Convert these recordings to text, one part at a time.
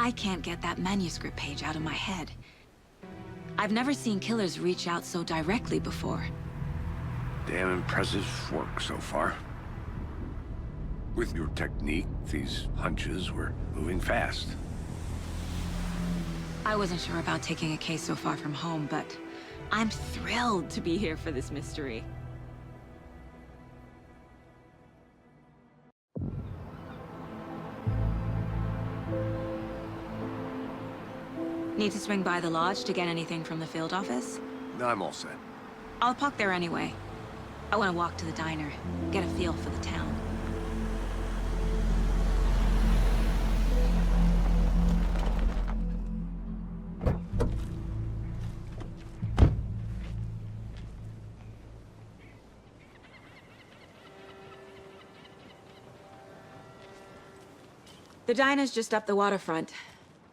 I can't get that manuscript page out of my head. I've never seen killers reach out so directly before. Damn impressive work so far. With your technique, these hunches were moving fast. I wasn't sure about taking a case so far from home, but I'm thrilled to be here for this mystery. Need to swing by the lodge to get anything from the field office? No, I'm all set. I'll park there anyway. I want to walk to the diner, get a feel for the town. The diner's just up the waterfront.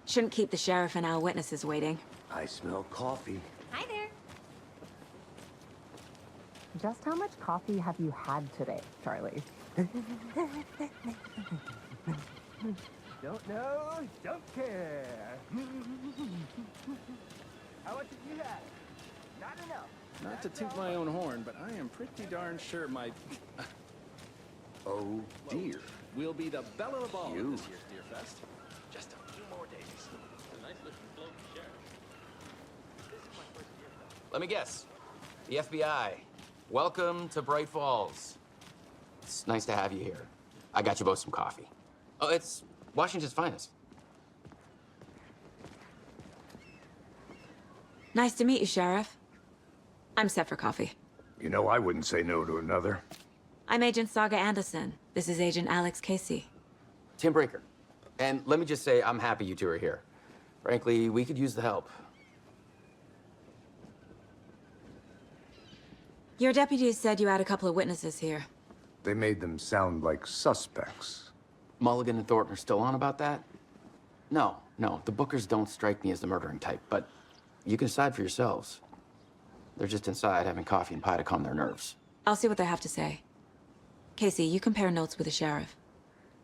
Shouldn't keep the sheriff and our witnesses waiting. I smell coffee. Hi there. Just how much coffee have you had today, Charlie? Don't know, don't care. How much did you have? Not enough. Not to toot my own horn, but I am pretty darn sure my... Oh, dear. will be the belle of the ball You. this year's Deer Fest. Just a few more days. A nice looking float, Sheriff. This is my first Deer Fest. Let me guess. The FBI. Welcome to Bright Falls. It's nice to have you here. I got you both some coffee. Oh, it's Washington's finest. Nice to meet you, Sheriff. I'm set for coffee. You know, I wouldn't say no to another. I'm Agent Saga Anderson. This is Agent Alex Casey. Tim Breaker. And let me just say, I'm happy you two are here. Frankly, we could use the help. Your deputies said you had a couple of witnesses here. They made them sound like suspects. Mulligan and Thornton are still on about that? No, the Bookers don't strike me as the murdering type, but you can decide for yourselves. They're just inside having coffee and pie to calm their nerves. I'll see what they have to say. Casey, you compare notes with the sheriff.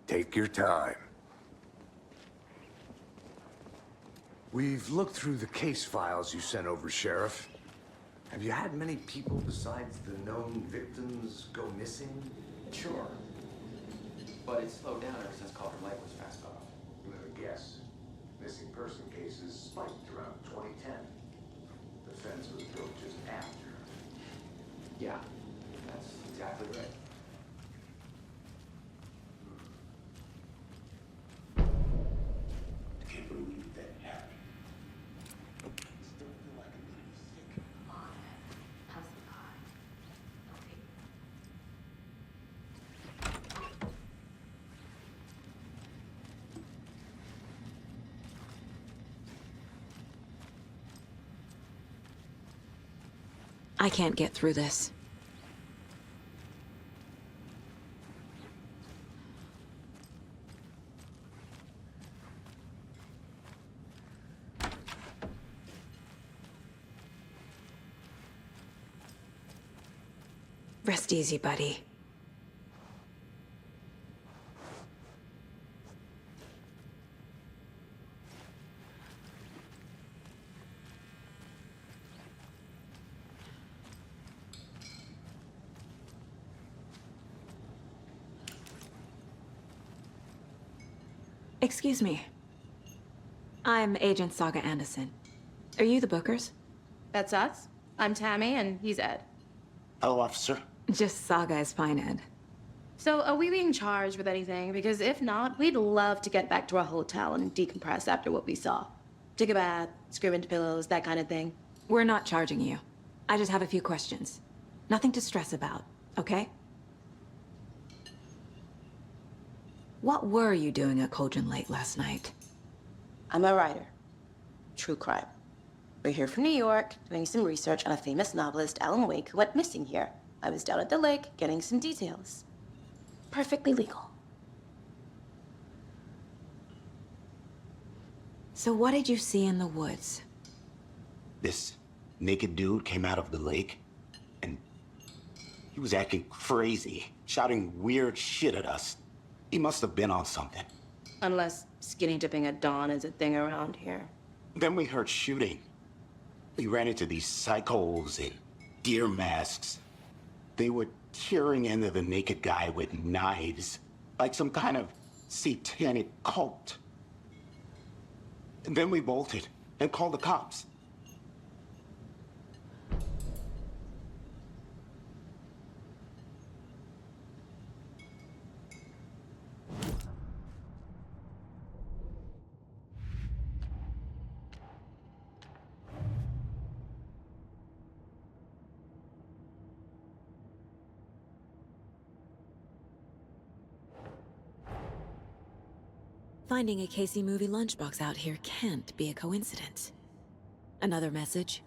Take your time. We've looked through the case files you sent over, Sheriff. Have you had many people besides the known victims go missing? Sure. But it's slowed down ever since Calder Light was fast off. Let me guess. Missing person cases spiked around 2010. The fence was built just after. Yeah, that's exactly right. I can't believe that happened. Still feel like I'm gonna be sick. How's the pie? I can't get through this. Rest easy, buddy. Excuse me. I'm Agent Saga Anderson. Are you the Bookers? That's us. I'm Tammy, and he's Ed. Hello, officer. Just Saga is fine, Ed. So, are we being charged with anything? Because if not, we'd love to get back to our hotel and decompress after what we saw. Take a bath, scream into pillows, that kind of thing. We're not charging you. I just have a few questions. Nothing to stress about, okay? What were you doing at Cauldron Lake last night? I'm a writer. True crime. We're here from New York, doing some research on a famous novelist, Alan Wake, who went missing here. I was down at the lake, getting some details. Perfectly legal. So what did you see in the woods? This naked dude came out of the lake, and he was acting crazy, shouting weird shit at us. He must have been on something. Unless skinny dipping at dawn is a thing around here. Then we heard shooting. We ran into these psychos in deer masks. They were tearing into the naked guy with knives, like some kind of satanic cult. And then we bolted and called the cops. Finding a Casey movie lunchbox out here can't be a coincidence. Another message?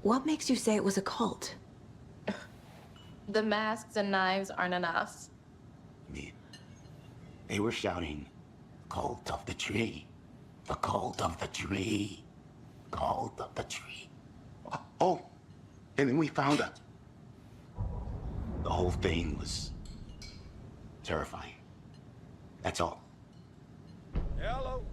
What makes you say it was a cult? The masks and knives aren't enough. I mean, they were shouting, "Cult of the tree, the cult of the tree, cult of the tree." Oh, and then we found out. The whole thing was terrifying. That's all. Hello.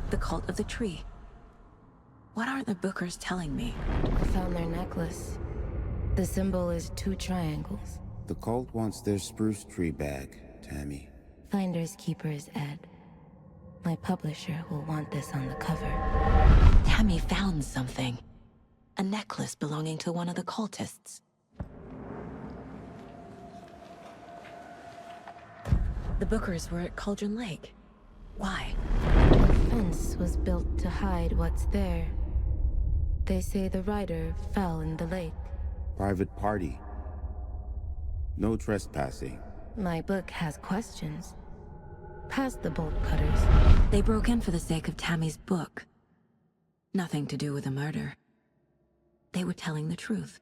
The cult of the tree. What aren't the Bookers telling me? I found their necklace. The symbol is 2 triangles. The cult wants their spruce tree back, Tammy. Finders keepers, Ed. My publisher will want this on the cover. Tammy found something. A necklace belonging to one of the cultists. The Bookers were at Cauldron Lake. Why? The fence was built to hide what's there. They say the rider fell in the lake. Private party. No trespassing. My book has questions. Past the bolt cutters. They broke in for the sake of Tammy's book. Nothing to do with a murder. They were telling the truth.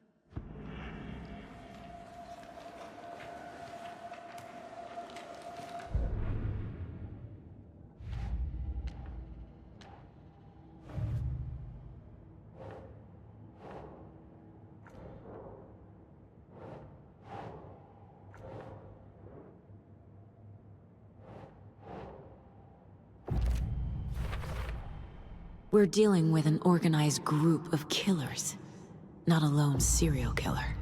We're dealing with an organized group of killers, not a lone serial killer.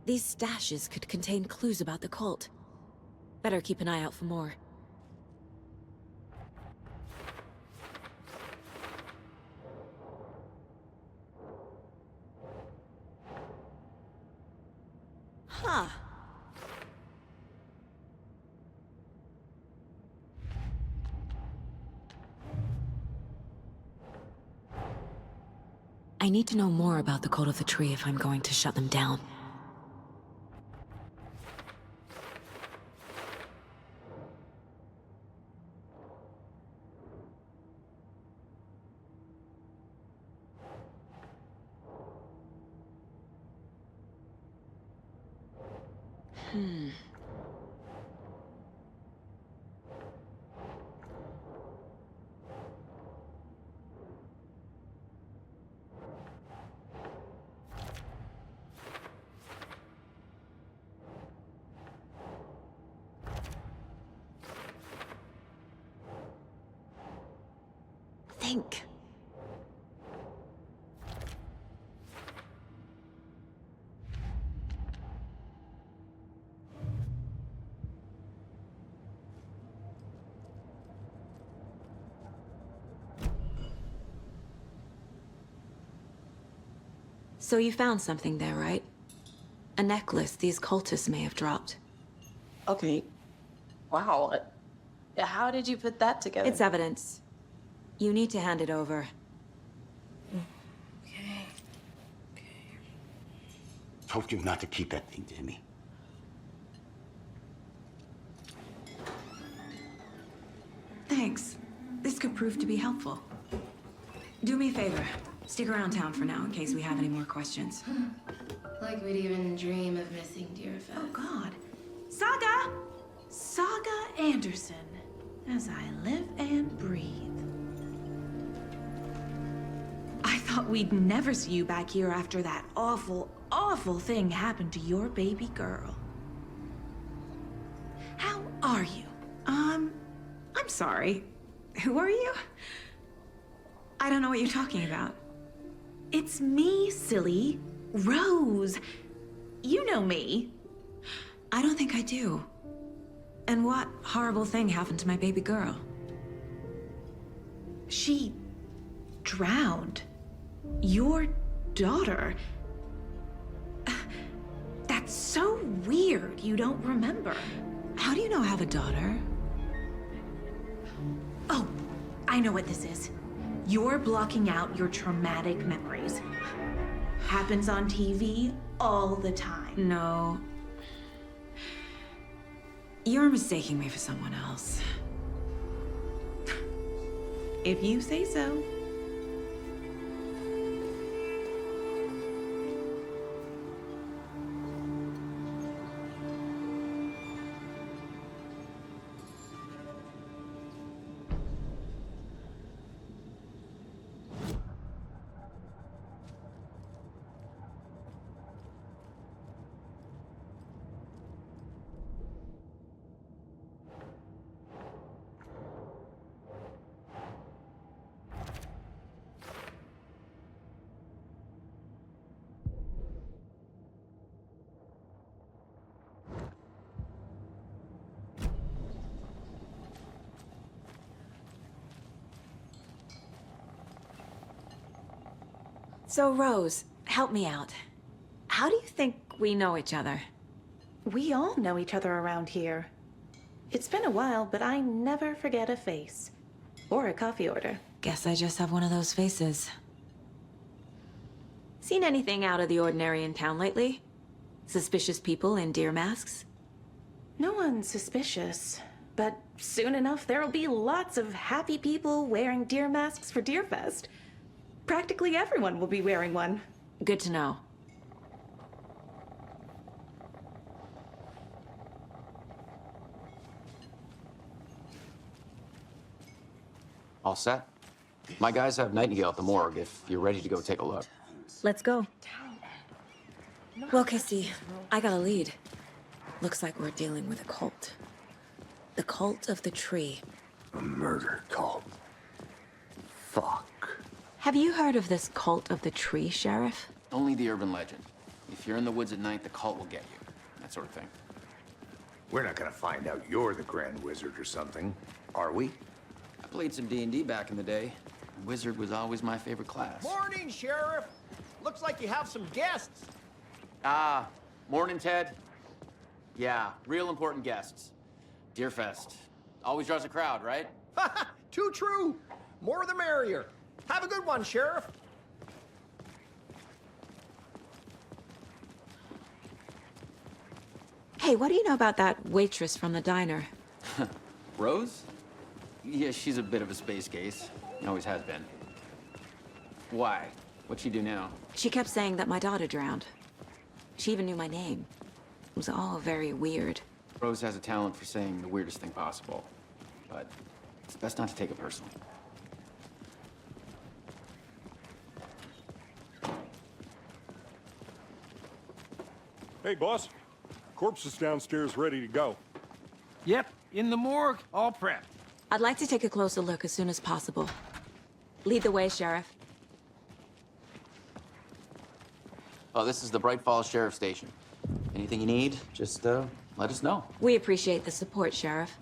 These stashes could contain clues about the cult. Better keep an eye out for more. Huh. I need to know more about the Cult of the Tree if I'm going to shut them down. Think. So you found something there, right? A necklace these cultists may have dropped. Okay. Wow. How did you put that together? It's evidence. You need to hand it over. Okay. Told you not to keep that thing, Tammy. Thanks. This could prove to be helpful. Do me a favor. Stick around town for now in case we have any more questions. Like we'd even dream of missing Deerfest. Oh, God. Saga! Saga Anderson. As I live and breathe. I thought we'd never see you back here after that awful, awful thing happened to your baby girl. How are you? I'm sorry. Who are you? I don't know what you're talking about. It's me, silly. Rose. You know me. I don't think I do. And what horrible thing happened to my baby girl? She drowned. Your daughter. That's so weird you don't remember. How do you know I have a daughter? Oh, I know what this is. You're blocking out your traumatic memories. Happens on TV all the time. No. You're mistaking me for someone else. If you say so. So, Rose, help me out. How do you think we know each other? We all know each other around here. It's been a while, but I never forget a face. Or a coffee order. Guess I just have one of those faces. Seen anything out of the ordinary in town lately? Suspicious people in deer masks? No one's suspicious. But soon enough, there'll be lots of happy people wearing deer masks for Deerfest. Practically everyone will be wearing one. Good to know. All set? My guys have Nightingale at the morgue if you're ready to go take a look. Let's go. Well, Casey, I got a lead. Looks like we're dealing with a cult. The cult of the tree. A murder cult. Fuck. Have you heard of this cult of the tree, Sheriff? Only the urban legend. If you're in the woods at night, the cult will get you. That sort of thing. We're not gonna find out you're the Grand Wizard or something, are we? I played some D&D back in the day. Wizard was always my favorite class. Morning, Sheriff. Looks like you have some guests. Ah, morning, Ted. Yeah, real important guests. Deerfest. Always draws a crowd, right? Too true. More the merrier. Have a good one, Sheriff. Hey, what do you know about that waitress from the diner? Rose? Yeah, she's a bit of a space case. Always has been. Why? What'd she do now? She kept saying that my daughter drowned. She even knew my name. It was all very weird. Rose has a talent for saying the weirdest thing possible. But it's best not to take it personally. Hey, boss. Corpse is downstairs ready to go. Yep, in the morgue, all prepped. I'd like to take a closer look as soon as possible. Lead the way, Sheriff. Oh, this is the Bright Falls Sheriff Station. Anything you need, just let us know. We appreciate the support, Sheriff.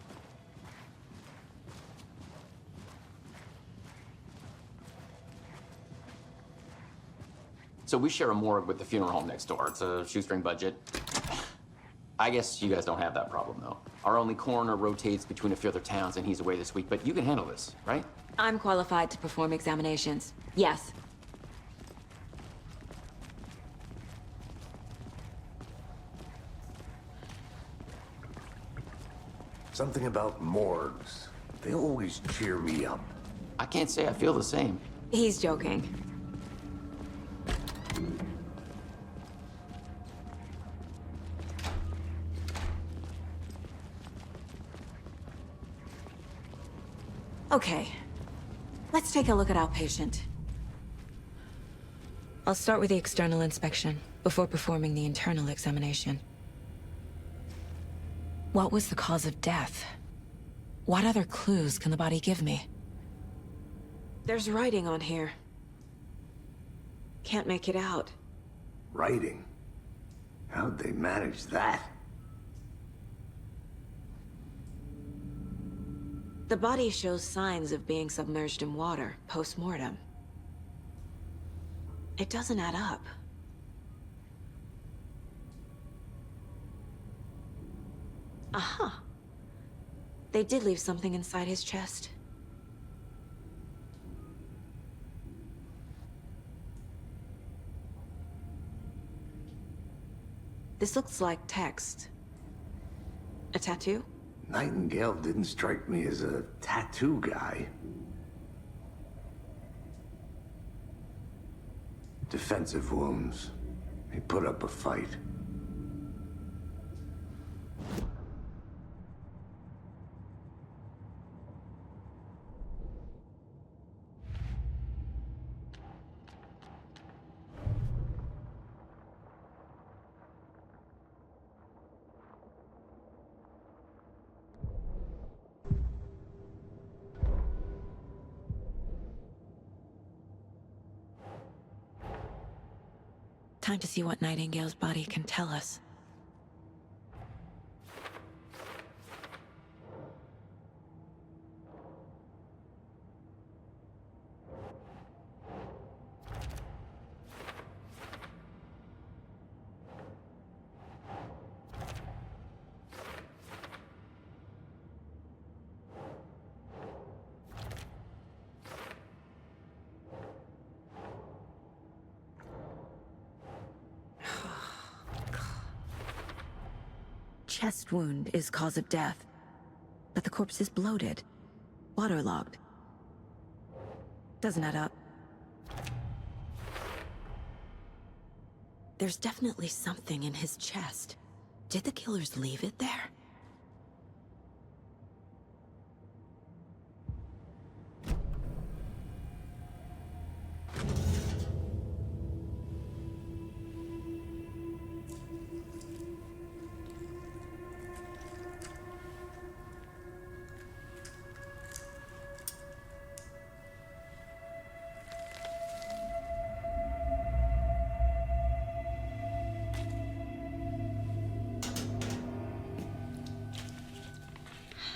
So we share a morgue with the funeral home next door. It's a shoestring budget. I guess you guys don't have that problem, though. Our only coroner rotates between a few other towns, and he's away this week, but you can handle this, right? I'm qualified to perform examinations. Yes. Something about morgues. They always cheer me up. I can't say I feel the same. He's joking. Okay. Let's take a look at our patient. I'll start with the external inspection before performing the internal examination. What was the cause of death? What other clues can the body give me? There's writing on here. Can't make it out. Writing? How'd they manage that? The body shows signs of being submerged in water post-mortem. It doesn't add up. Aha. They did leave something inside his chest. This looks like text. A tattoo? Nightingale didn't strike me as a tattoo guy. Defensive wounds. He put up a fight. Time to see what Nightingale's body can tell us. Chest wound is cause of death, but the corpse is bloated, waterlogged. Doesn't add up. There's definitely something in his chest. Did the killers leave it there?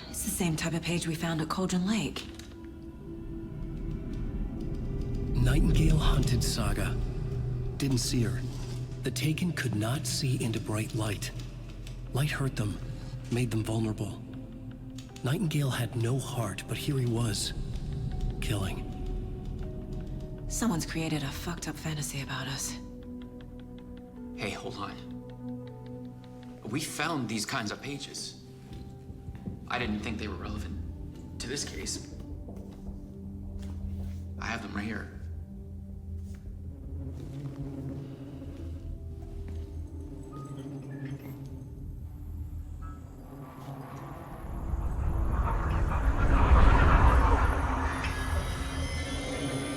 It's the same type of page we found at Cauldron Lake. Nightingale hunted Saga. Didn't see her. The Taken could not see into bright light. Light hurt them, made them vulnerable. Nightingale had no heart, but here he was, killing. Someone's created a fucked up fantasy about us. Hey, hold on. We found these kinds of pages. I didn't think they were relevant to this case. I have them right here.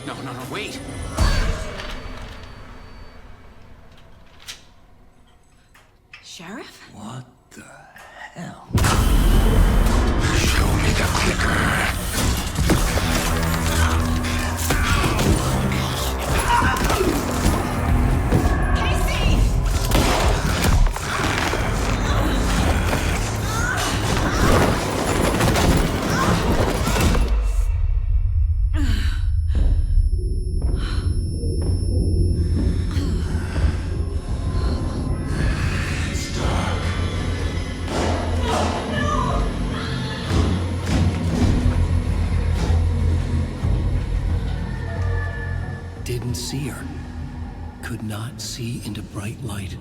No, wait! Sheriff? What the hell? Show me the clicker. didn't see her. Could not see into bright light.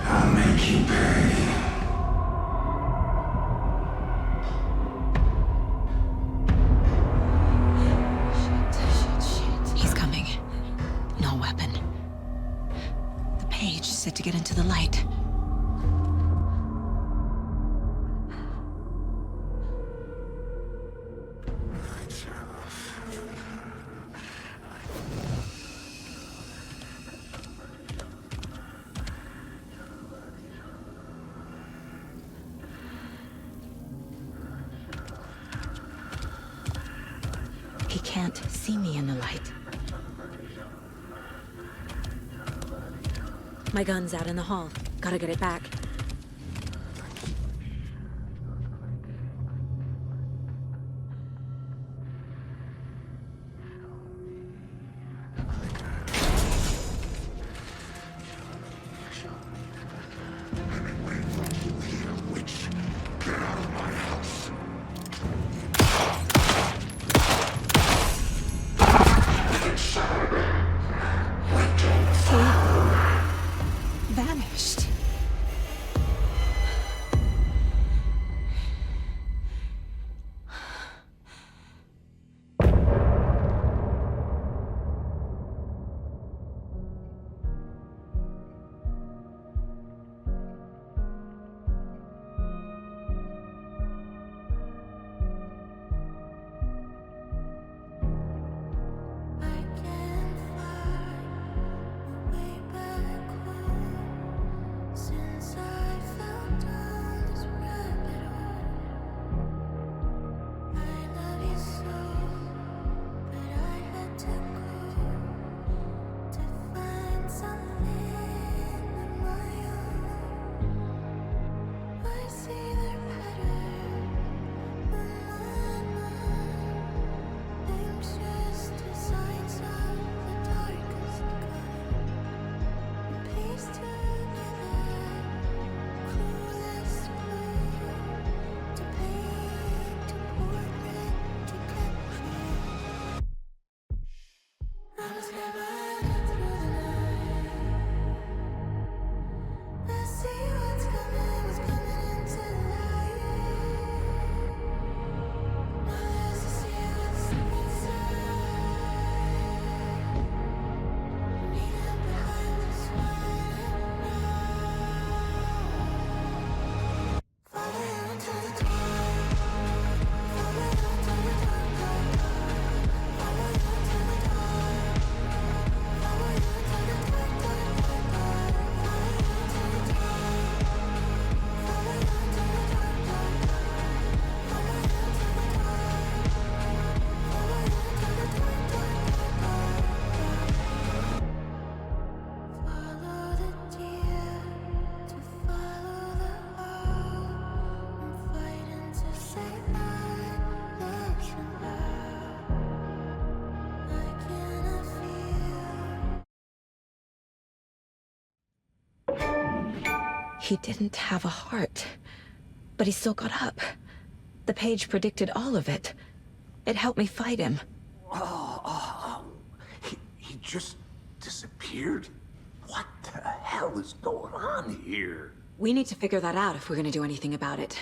I'll make you pay. Shit. He's coming. No weapon. The page said to get into the light. He can't see me in the light. My gun's out in the hall. Gotta get it back. Vanished. He didn't have a heart, but he still got up. The page predicted all of it. It helped me fight him. He just disappeared? What the hell is going on here? We need to figure that out if we're gonna do anything about it.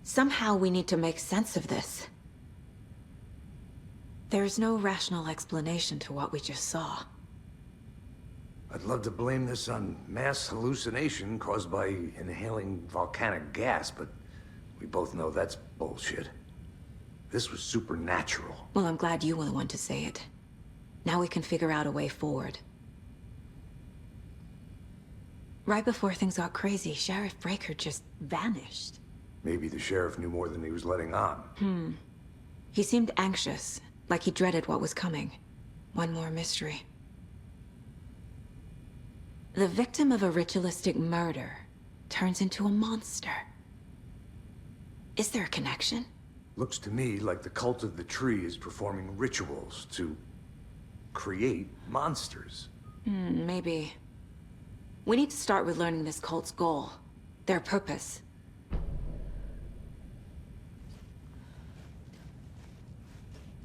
Somehow we need to make sense of this. There's no rational explanation to what we just saw. I'd love to blame this on mass hallucination caused by inhaling volcanic gas, but we both know that's bullshit. This was supernatural. Well, I'm glad you were the one to say it. Now we can figure out a way forward. Right before things got crazy, Sheriff Breaker just vanished. Maybe the sheriff knew more than he was letting on. He seemed anxious, like he dreaded what was coming. One more mystery. The victim of a ritualistic murder turns into a monster. Is there a connection? Looks to me like the cult of the tree is performing rituals to create monsters. Maybe. We need to start with learning this cult's goal. Their purpose.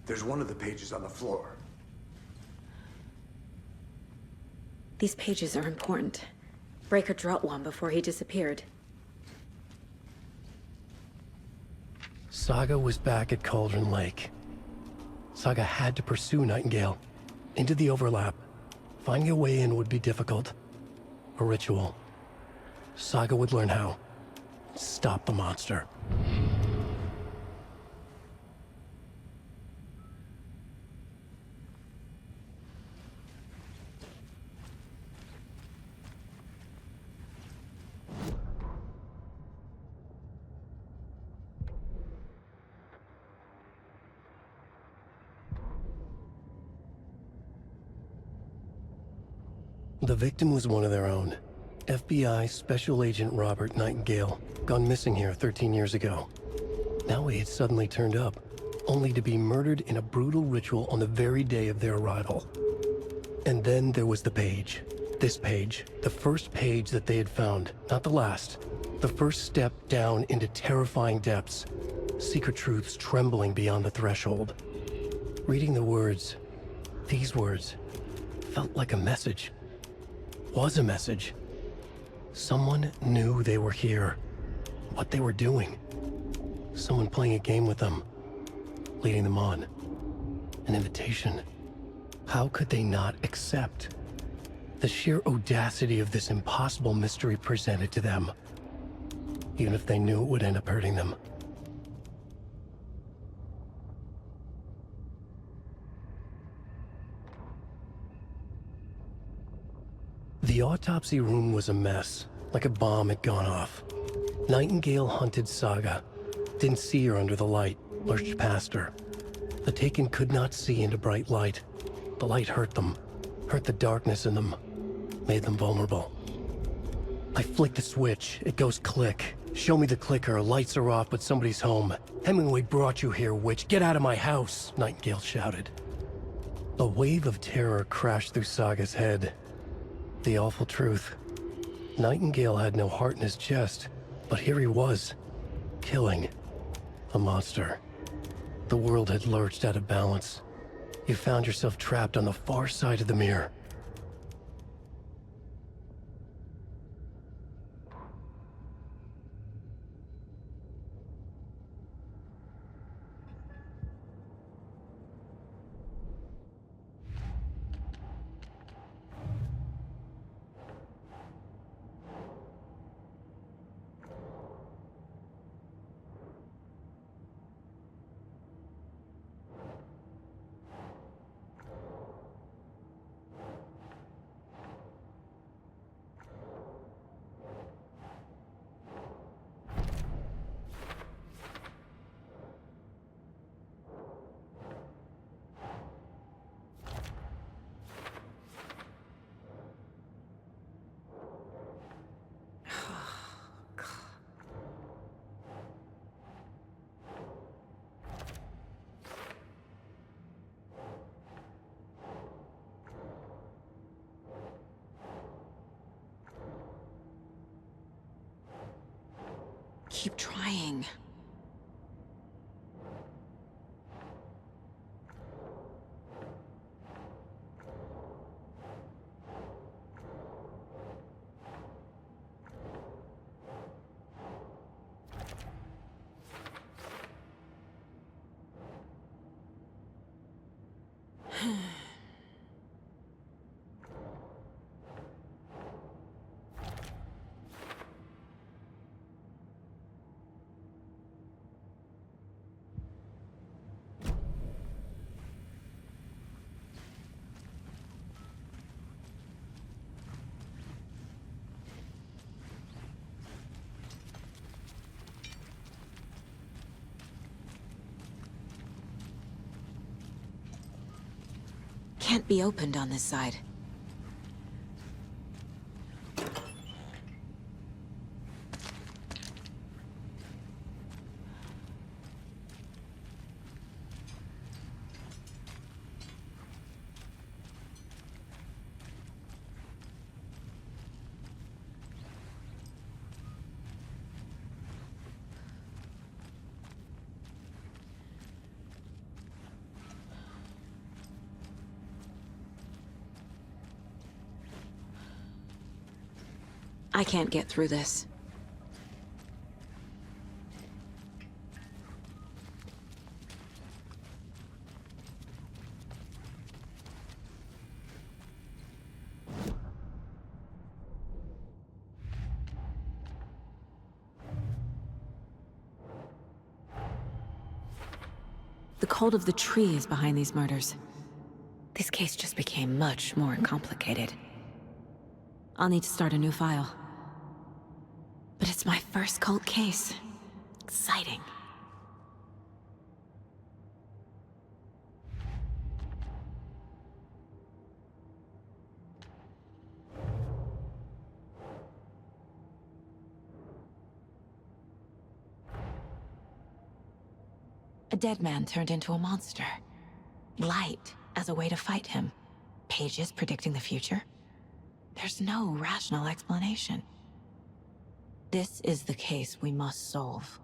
There's one of the pages on the floor. These pages are important. Breaker dropped one before he disappeared. Saga was back at Cauldron Lake. Saga had to pursue Nightingale. Into the overlap. Finding a way in would be difficult. A ritual. Saga would learn how. Stop the monster. The victim was one of their own. FBI Special Agent Robert Nightingale, gone missing here 13 years ago. Now he had suddenly turned up, only to be murdered in a brutal ritual on the very day of their arrival. And then there was the page. This page, the first page that they had found, not the last. The first step down into terrifying depths. Secret truths trembling beyond the threshold. Reading the words, these words, felt like a message. Was a message. Someone knew they were here, what they were doing. Someone playing a game with them, leading them on. An invitation. How could they not accept? The sheer audacity of this impossible mystery presented to them, even if they knew it would end up hurting them. The autopsy room was a mess, like a bomb had gone off. Nightingale hunted Saga, didn't see her under the light, lurched past her. The Taken could not see into bright light. The light hurt them, hurt the darkness in them, made them vulnerable. I flick the switch, it goes click. Show me the clicker, lights are off, but somebody's home. Hemingway brought you here, witch. Get out of my house, Nightingale shouted. A wave of terror crashed through Saga's head. The awful truth. Nightingale had no heart in his chest, but here he was, killing a monster. The world had lurched out of balance. You found yourself trapped on the far side of the mirror. Keep trying. Can't be opened on this side. I can't get through this. The cult of the tree is behind these murders. This case just became much more complicated. I'll need to start a new file. But it's my first cult case. Exciting. A dead man turned into a monster. Light as a way to fight him. Pages predicting the future. There's no rational explanation. This is the case we must solve.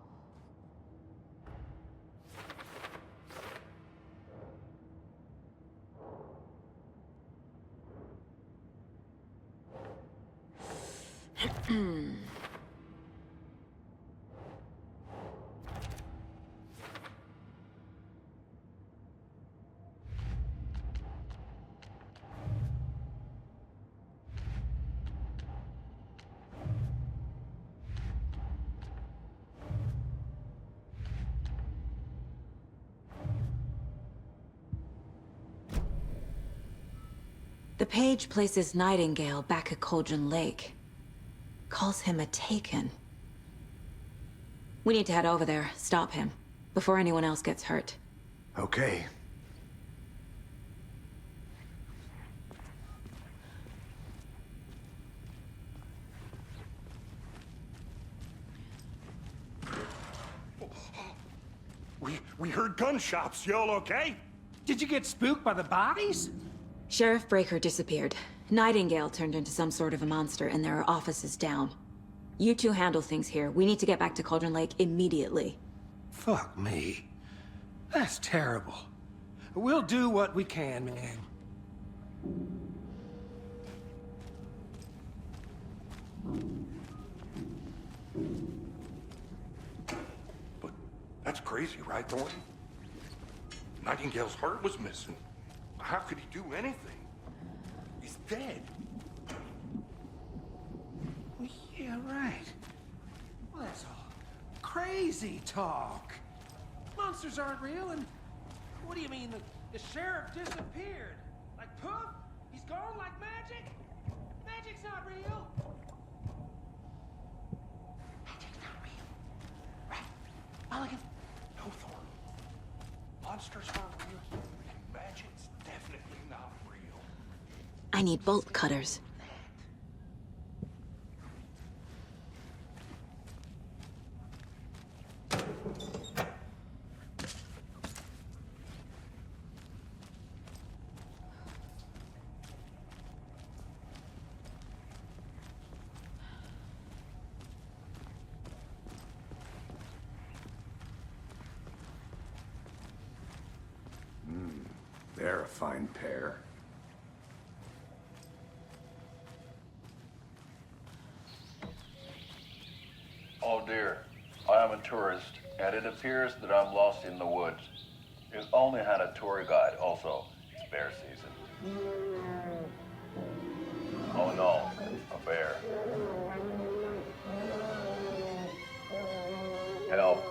The page places Nightingale back at Cauldron Lake. Calls him a Taken. We need to head over there, stop him, before anyone else gets hurt. Okay. We heard gunshots. Y'all okay? Did you get spooked by the bodies? Sheriff Breaker disappeared. Nightingale turned into some sort of a monster, and there are offices down. You two handle things here. We need to get back to Cauldron Lake immediately. Fuck me. That's terrible. We'll do what we can, man. But that's crazy, right, Thornton? Nightingale's heart was missing. How could he do anything? He's dead. Yeah, right. Well, that's all crazy talk. Monsters aren't real, and what do you mean the sheriff disappeared? Like poof? He's gone like magic? Magic's not real. Magic's not real. Right? Mulligan? No, Thornton. Monsters aren't real. Magic's definitely not real. I need bolt cutters. They're a fine pair. Oh dear, I am a tourist, and it appears that I'm lost in the woods. You've only had a tour guide, also. It's bear season. Oh no, a bear. Help.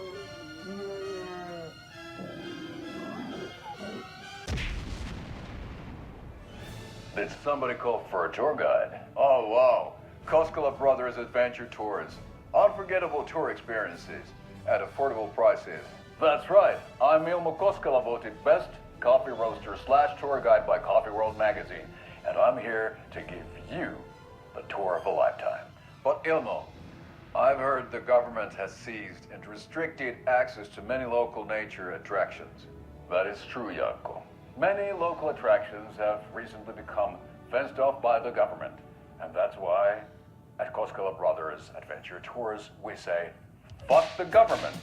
Did somebody call for a tour guide? Oh wow, Koskela Brothers Adventure Tours. Unforgettable tour experiences at affordable prices. That's right, I'm Ilmo Koskela, voted best coffee roaster / tour guide by Coffee World magazine, and I'm here to give you the tour of a lifetime. But Ilmo, I've heard the government has seized and restricted access to many local nature attractions. That is true, Janko. Many local attractions have recently become fenced off by the government, and that's why at Koskela Brothers Adventure Tours, we say, fuck the government.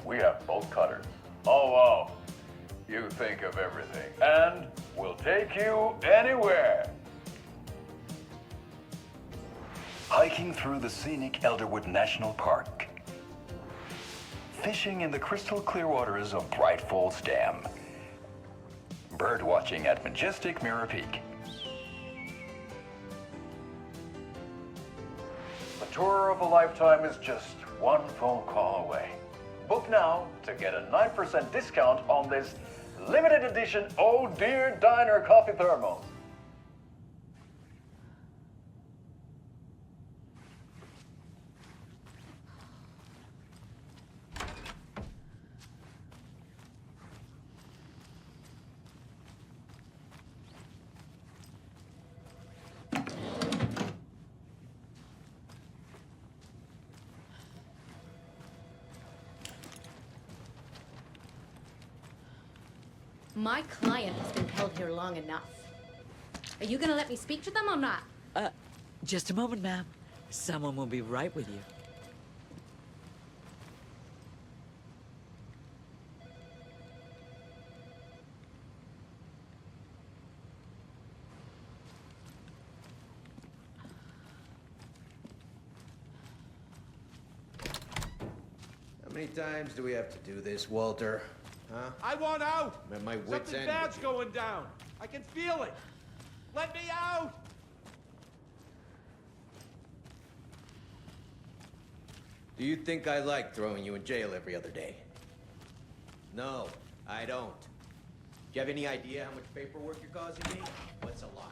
We have bolt cutters. Oh, wow. You think of everything. And we'll take you anywhere. hiking through the scenic Elderwood National Park, fishing in the crystal clear waters of Bright Falls Dam, bird watching at majestic Mirror Peak. The tour of a lifetime is just one phone call away. Book now to get a 9% discount on this limited edition Oh Dear Diner coffee thermos. My client has been held here long enough. Are you gonna let me speak to them or not? Just a moment, ma'am. Someone will be right with you. How many times do we have to do this, Walter? Huh? I want out! I'm at my wit's Something end. bad's going down. I can feel it. Let me out! Do you think I like throwing you in jail every other day? No, I don't. Do you have any idea how much paperwork you're causing me? What's a lot?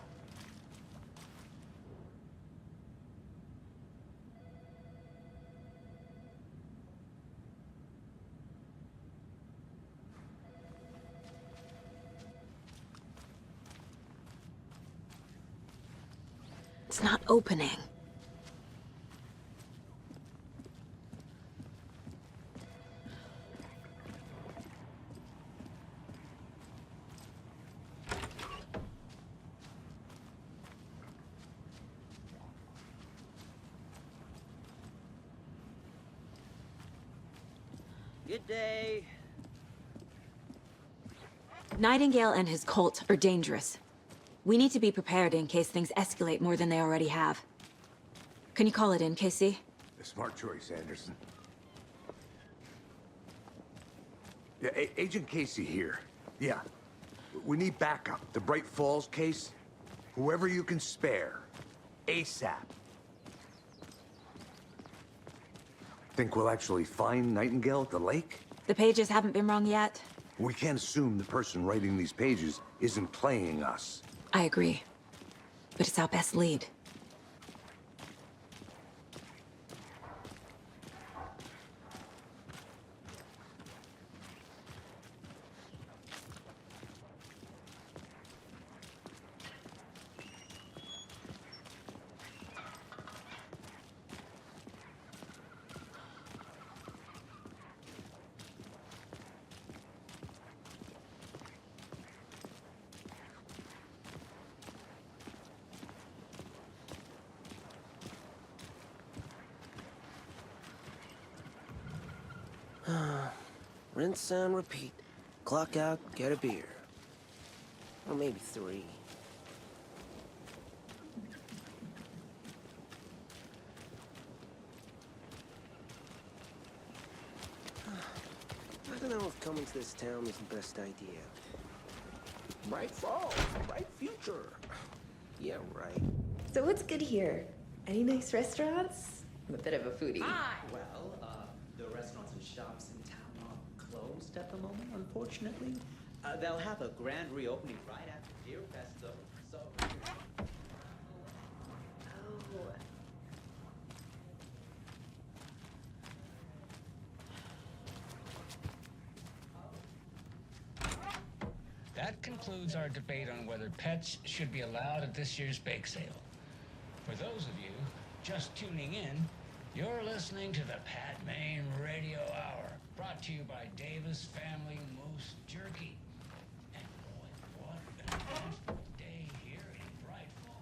It's not opening. Good day. Nightingale and his cult are dangerous. We need to be prepared in case things escalate more than they already have. Can you call it in, Casey? A smart choice, Anderson. Yeah, Agent Casey here. Yeah. We need backup. The Bright Falls case. Whoever you can spare. ASAP. Think we'll actually find Nightingale at the lake? The pages haven't been wrong yet. We can't assume the person writing these pages isn't playing us. I agree. But it's our best lead. Rinse and repeat. Clock out, get a beer. Or maybe 3. I don't know if coming to this town is the best idea. Bright Falls, bright future. Yeah, right. So what's good here? Any nice restaurants? I'm a bit of a foodie. Well, the restaurants and shops in town are closed at the moment, unfortunately. They'll have a grand reopening right after Deer Fest, though. So. That concludes our debate on whether pets should be allowed at this year's bake sale. For those of you just tuning in, you're listening to the Pat Maine Radio Hour, brought to you by Davis Family Moose Jerky. And boy, what an eventful day here in Bright Falls.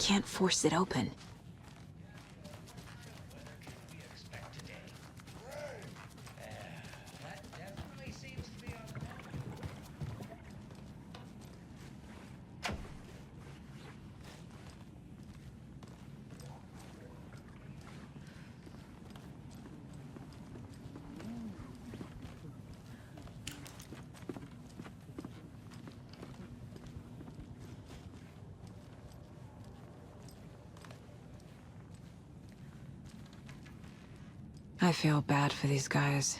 can't force it open. I feel bad for these guys.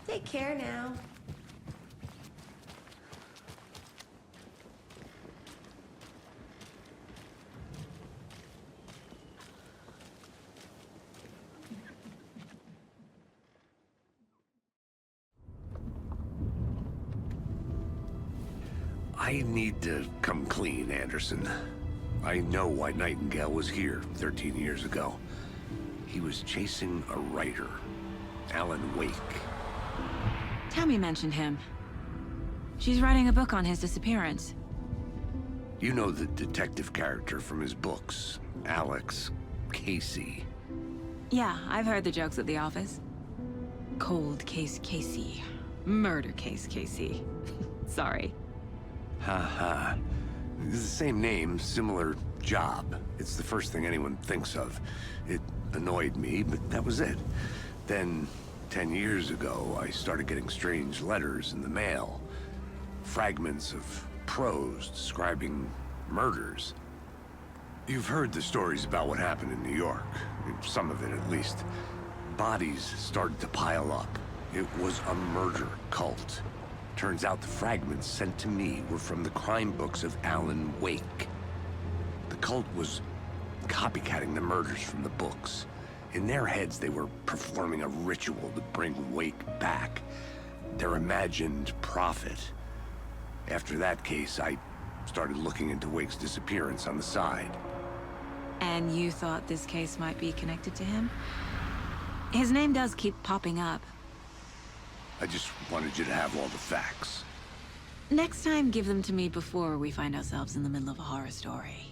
Take care now. I need to come clean, Anderson. I know why Nightingale was here 13 years ago. He was chasing a writer, Alan Wake. Tammy mentioned him. She's writing a book on his disappearance. You know the detective character from his books, Alex Casey. Yeah, I've heard the jokes at the office. Cold case Casey. Murder case Casey. Sorry. Ha. It's the same name, similar job. It's the first thing anyone thinks of. It annoyed me, but that was it. Then, 10 years ago, I started getting strange letters in the mail. Fragments of prose describing murders. You've heard the stories about what happened in New York. Some of it, at least. Bodies started to pile up. It was a murder cult. Turns out the fragments sent to me were from the crime books of Alan Wake. The cult was copycatting the murders from the books. In their heads, they were performing a ritual to bring Wake back. Their imagined prophet. After that case, I started looking into Wake's disappearance on the side. And you thought this case might be connected to him? His name does keep popping up. I just wanted you to have all the facts. Next time, give them to me before we find ourselves in the middle of a horror story.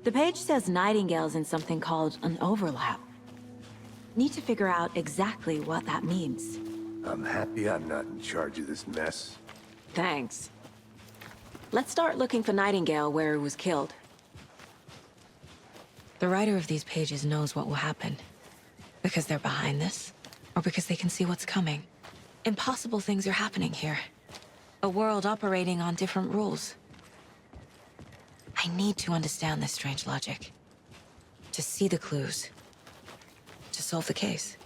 The page says Nightingale's in something called an overlap. Need to figure out exactly what that means. I'm happy I'm not in charge of this mess. Thanks. Let's start looking for Nightingale where he was killed. The writer of these pages knows what will happen. Because they're behind this, or because they can see what's coming. Impossible things are happening here. A world operating on different rules. I need to understand this strange logic. To see the clues. To solve the case.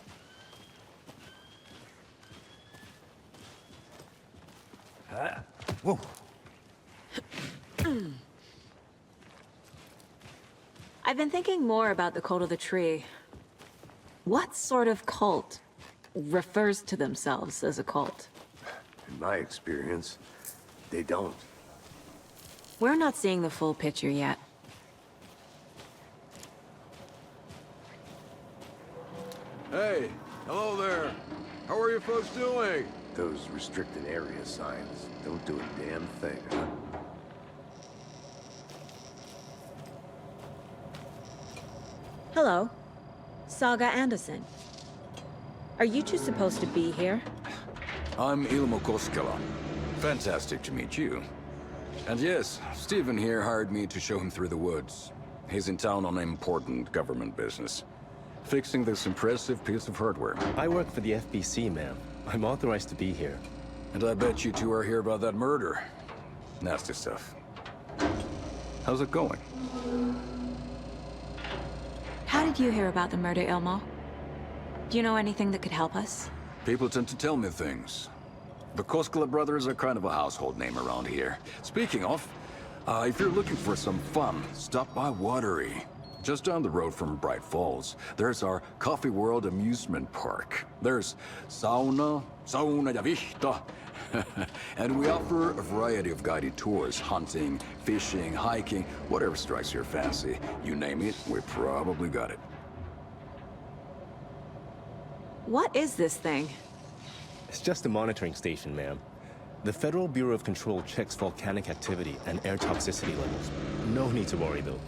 Whoa. I've been thinking more about the cult of the tree. What sort of cult refers to themselves as a cult? In my experience, they don't. We're not seeing the full picture yet. Hey, hello there. How are you folks doing? Those restricted area signs don't do a damn thing, huh? Hello. Saga Anderson. Are you two supposed to be here? I'm Ilmo Koskela. Fantastic to meet you. And yes, Stephen here hired me to show him through the woods. He's in town on important government business. Fixing this impressive piece of hardware. I work for the FBC, ma'am. I'm authorized to be here. And I bet you two are here about that murder. Nasty stuff. How's it going? How did you hear about the murder, Ilmo? Do you know anything that could help us? People tend to tell me things. The Koskela brothers are kind of a household name around here. Speaking of, if you're looking for some fun, stop by Watery. Just down the road from Bright Falls, there's our Coffee World amusement park. There's sauna ja vihta. And we offer a variety of guided tours, hunting, fishing, hiking, whatever strikes your fancy. You name it, we probably got it. What is this thing? It's just a monitoring station, ma'am. The Federal Bureau of Control checks volcanic activity and air toxicity levels. No need to worry, though.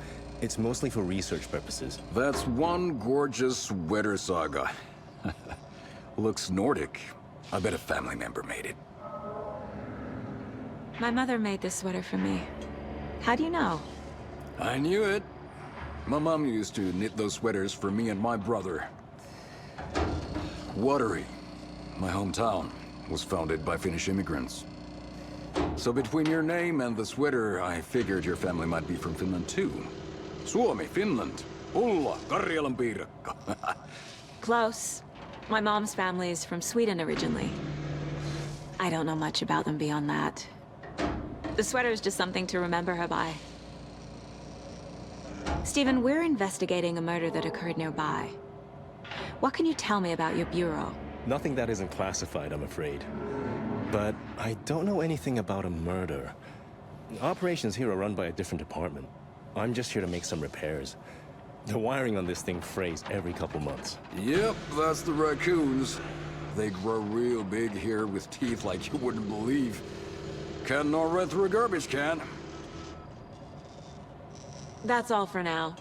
It's mostly for research purposes. That's one gorgeous sweater, Saga. Looks Nordic. I bet a family member made it. My mother made this sweater for me. How do you know? I knew it. My mom used to knit those sweaters for me and my brother. Watery, my hometown, was founded by Finnish immigrants. So between your name and the sweater, I figured your family might be from Finland too. Suomi, Finland. Ulla, Karjalan piirakka. Close. My mom's family is from Sweden originally. I don't know much about them beyond that. The sweater is just something to remember her by. Stephen, we're investigating a murder that occurred nearby. What can you tell me about your bureau? Nothing that isn't classified, I'm afraid. But I don't know anything about a murder. Operations here are run by a different department. I'm just here to make some repairs. The wiring on this thing frays every couple months. Yep, that's the raccoons. They grow real big here with teeth like you wouldn't believe. Can't nor run through a garbage can. That's all for now.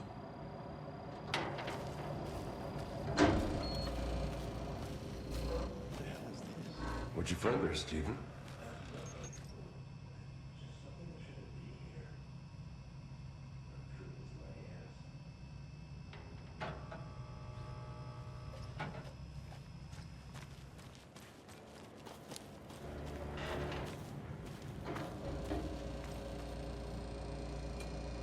What'd you find there, Stephen?